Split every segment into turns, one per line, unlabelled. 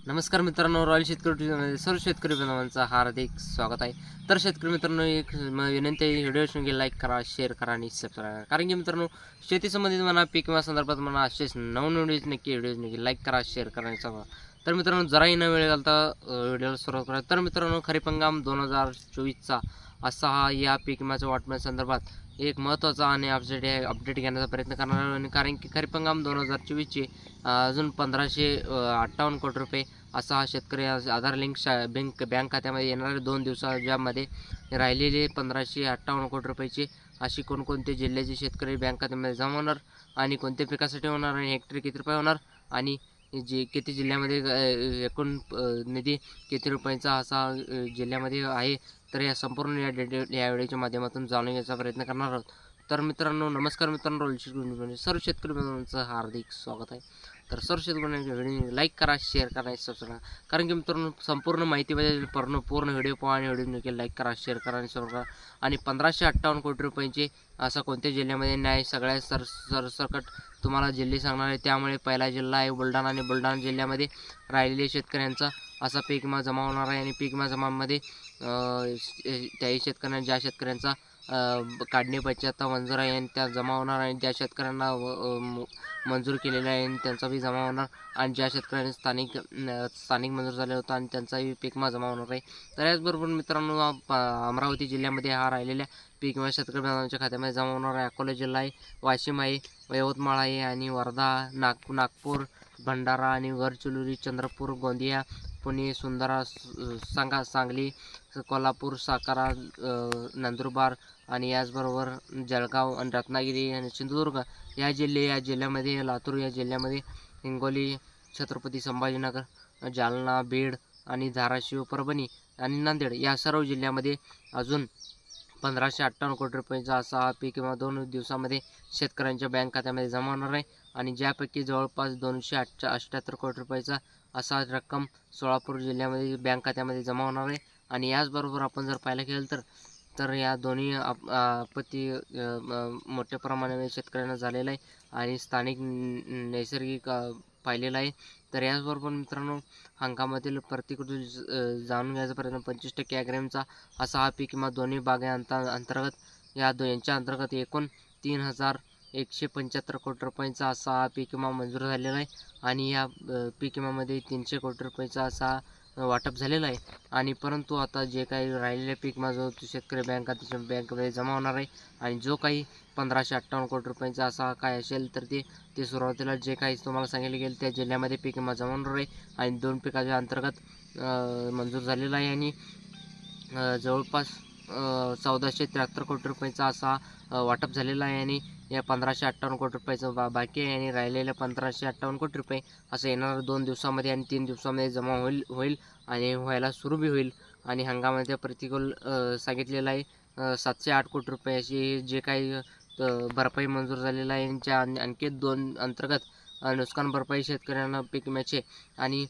नमस्कार मित्रांनो, रॉयल शेतकरी टीव्हीमध्ये सर्व शेतकरी बांधवांचं हार्दिक स्वागत आहे. तर शेतकरी मित्रांनो, एक विनंती आहे, व्हिडिओ लाईक करा, शेअर करा आणि सबस्क्राईब करा. कारण की मित्रांनो, शेती संबंधित म्हणा, पीक विमा संदर्भात म्हणा, असेच नवीन व्हिडिओज नक्की लाईक करा, शेअर करा आणि सबस्क्राईब करा. तर मित्रांनो, जराही न वेळ घालता व्हिडिओला सुरुवात करा. तर मित्रांनो, खरीप हंगाम 2024चा असा हा या पीक विम्याच्या वाटपाच्या संदर्भात एक महत्त्वाचा आणि अपडेट घेण्याचा प्रयत्न करणार आहे. आणि कारण की खरीप हंगाम 2024चे अजून 1558 कोटी रुपये असा हा शेतकरी आधार लिंक बँक खात्यामध्ये येणारे 2 दिवसामध्ये राहिलेले 1558 कोटी रुपयाचे अशी कोणकोणते जिल्ह्याचे शेतकरी बँक खात्यामध्ये जमा होणार आणि कोणत्या पिकासाठी होणार आणि हेक्टरी किती रुपये होणार आणि जे किती जिल्ह्यामध्ये एकूण निधी किती रुपयांचा असा जिल्ह्यामध्ये आहे. तर या संपूर्ण या व्हिडिओच्या माध्यमातून जाणून घ्यायचा प्रयत्न करणार आहोत. तर मित्रांनो, नमस्कार मित्रांनो, सर्व शेतकरी मित्रांचं हार्दिक स्वागत आहे. तर सर्व शेतकऱ्यांनी व्हिडिओ लाईक करा, शेअर करा, सबस्क्राईब करा. कारण की मित्रांनो, संपूर्ण माहिती पाहिजे पूर्ण व्हिडिओ पहा आणि व्हिडिओ नक्की लाईक करा, शेअर करा आणि सबस्क्राईब करा. आणि 1558 कोटी रुपयांचे असं कोणत्या जिल्ह्यामध्ये नाही, सगळ्यात सरसकट तुम्हाला जिल्हे सांगणार आहे. त्यामुळे पहिला जिल्हा आहे बुलढाणा आणि बुलढाणा जिल्ह्यामध्ये राहिलेले शेतकऱ्यांचा असा पीक विमा जमा होणार आहे. आणि पीक विमा जमामध्ये त्याही शेतकऱ्यांना ज्या शेतकऱ्यांचा काढणी पश्चात मंजूर आहे आणि त्या जमा होणार आणि ज्या शेतकऱ्यांना मंजूर केलेला आहे आणि त्यांचा बी जमा होणार आणि ज्या शेतकऱ्यांनी स्थानिक मंजूर झाले होता आणि त्यांचाही पीक विमा जमा होणार आहे. तर याचबरोबर मित्रांनो, अमरावती जिल्ह्यामध्ये हा राहिलेल्या पीक विमा शेतकरी बांधवांच्या खात्यामध्ये जमा होणार आहे. अकोला जिल्हा आहे, वाशिम आहे, यवतमाळ आहे आणि वर्धा, नागपूर, भंडारा आणि गडचिरोली, चंद्रपूर, गोंदिया, पुणे, सुंदरा, सांगली, कोल्हापूर, सातारा, नंदुरबार आणि याचबरोबर जळगाव आणि रत्नागिरी आणि सिंधुदुर्ग या जिल्ह्यामध्ये, लातूर या जिल्ह्यामध्ये, हिंगोली, छत्रपती संभाजीनगर, जालना, बीड आणि धाराशिव, परभणी आणि नांदेड या सर्व जिल्ह्यामध्ये अजून 1558 कोटी रुपयांचा असा हा पीक विमा 2 दिवसामध्ये शेतकऱ्यांच्या बँक खात्यामध्ये जमा होणार आहे. आणि ज्यापैकी जवळपास 278 कोटी रुपयाचा असा रक्कम सोलापूर जिल्ह्यामध्ये बँक खात्यामध्ये जमा होणार आहे. आणि याचबरोबर आपण जर पाहायला गेलं तर या दोन्ही आपत्ती मोठ्या प्रमाणामध्ये शेतकऱ्यांना झालेला आहे आणि स्थानिक नैसर्गिक पाहिलेला आहे. तर याचबरोबर मित्रांनो, हंगामातील प्रतिकृती जाणून घ्यायचा प्रयत्न 25% ॲग्रीमचा असा हा पीक विमा दोन्ही अंतर्गत यांच्या अंतर्गत एकूण 3175 कोटी रुपयांचा असा हा पीक विमा मंजूर झालेला आहे. आणि या पीक विम्यामध्ये 300 कोटी रुपयाचा असा वाटप झालेलं आहे. आणि परंतु आता जे काही राहिलेले पीक विमा जो शेतकरी बँकेमध्ये जमा होणार आहे आणि जो काही 1558 कोटी रुपयांचा असा काय असेल तर ते सुरुवातीला जे काही तुम्हाला सांगितले गेले त्या जिल्ह्यामध्ये पीक विमा जमा होणार आहे आणि 2 पिकाच्या अंतर्गत मंजूर झालेला आहे. आणि जवळपास 1473 कोटी रुपयाचा असा वाटप झालेला आहे. आणि या 1558 कोटी रुपयाचं बाकी आहे आणि राहिलेले 1558 कोटी रुपये असं येणाऱ्या 2 दिवसामध्ये आणि 3 दिवसामध्ये जमा होईल आणि व्हायला सुरू बी होईल. आणि हंगामाच्या प्रतिकूल सांगितलेलं आहे 708 कोटी रुपये अशी जे काही भरपाई मंजूर झालेला आहे. यांच्या आणखी 2 अंतर्गत नुकसान भरपाई शेतकऱ्यांना पीक विम्याचे आणि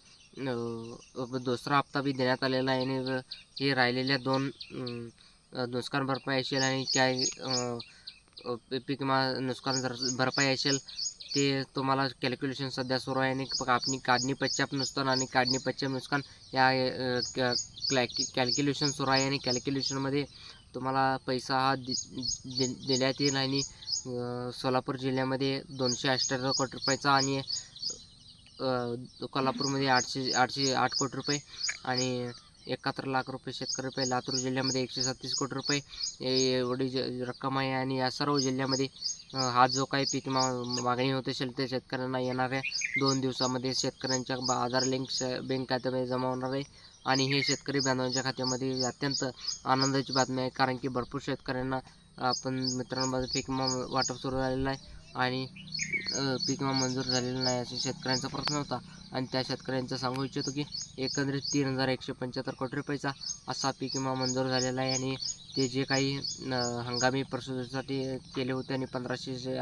दुसरा हप्ता बी देण्यात आलेला आहे. आणि हे राहिलेल्या 2 नुकसान भरपाई असेल आणि काय पीक विमा नुकसान भरपाई असेल ते तुम्हाला कॅल्क्युलेशन सध्या सुरू आहे. आणि आपली काढणी पश्चात नुकसान आणि काढणी पश्चात नुकसान या कॅल्क्युलेशन सुरू आहे. आणि कॅल्क्युलेशनमध्ये तुम्हाला पैसा हा देण्यात येईल. आणि सोलापूर जिल्ह्यामध्ये 278 कोटी रुपयाचा आणि कोल्हापूरमध्ये 808 कोटी रुपये आणि 71 लाख रुपये शेतकरी रुपये, लातूर जिल्ह्यामध्ये 137 कोटी रुपये एवढी रक्कम आहे. आणि या सर्व जिल्ह्यामध्ये हा जो काही पीक मागणी होत असेल ते शेतकऱ्यांना येणाऱ्या 2 दिवसामध्ये शेतकऱ्यांच्या आधार लिंक बँक खात्यामध्ये जमा होणार आहे. आणि हे शेतकरी बांधवांच्या खात्यामध्ये अत्यंत आनंदाची बातमी आहे. कारण की भरपूर शेतकऱ्यांना आपण मित्रांमध्ये पीक विमा वाटप सुरू झालेलं आहे आणि पीक विमा मंजूर झालेला नाही असा शेतकऱ्यांचा प्रश्न होता. आणि त्या शेतकऱ्यांचं सांगू इच्छितो की एकंदरीत 3175 कोटी रुपयाचा असा पीक विमा मंजूर झालेला आहे. आणि ते जे काही हंगामी प्रसूतीसाठी केले होते आणि 1500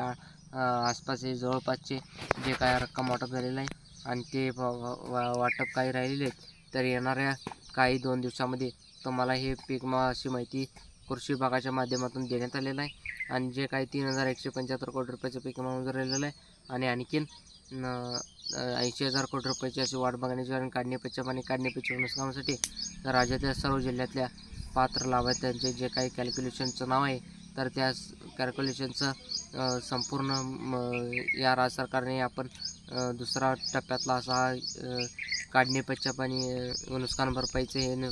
आसपास जवळपासचे जे काय रक्कम वाटप झालेलं आहे आणि ते वाटप काही राहिलेले आहेत. तर येणाऱ्या काही 2 दिवसामध्ये तुम्हाला हे पीक विमा अशी माहिती कृषी विभागाच्या माध्यमातून देण्यात आलेलं आहे. आणि जे काही 3175 कोटी रुपयाचं पीक विमा मंजूर झालेलं आहे. आणि आणखीन 80,000 कोटी रुपयाची अशी वाट बघण्याची आणि काढणीपेक्षा नुकसानासाठी राज्यातील सर्व जिल्ह्यातल्या पात्र लाभार्थ्यांचे जे काही कॅल्क्युलेशनचं नाव आहे, तर त्या कॅल्क्युलेशनचं संपूर्ण या राज्य सरकारने आपण दुसरा टप्प्यातला असा काढणीपेक्षा नुकसान भरपाईचे हे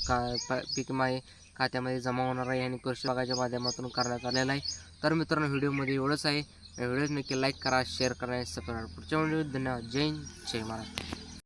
पीक विमा हे खात्यामध्ये जमा होणार आहे आणि कृषी विभागाच्या माध्यमातून करण्यात आलेला आहे. तर मित्रांनो, व्हिडिओमध्ये एवढंच आहे. व्हिडिओ नक्की लाईक करा, शेअर करा आणि सबस्क्राईब करा. पुढच्या व्हिडिओ धन्यवाद. जय हिंद, जय महाराष्ट्र.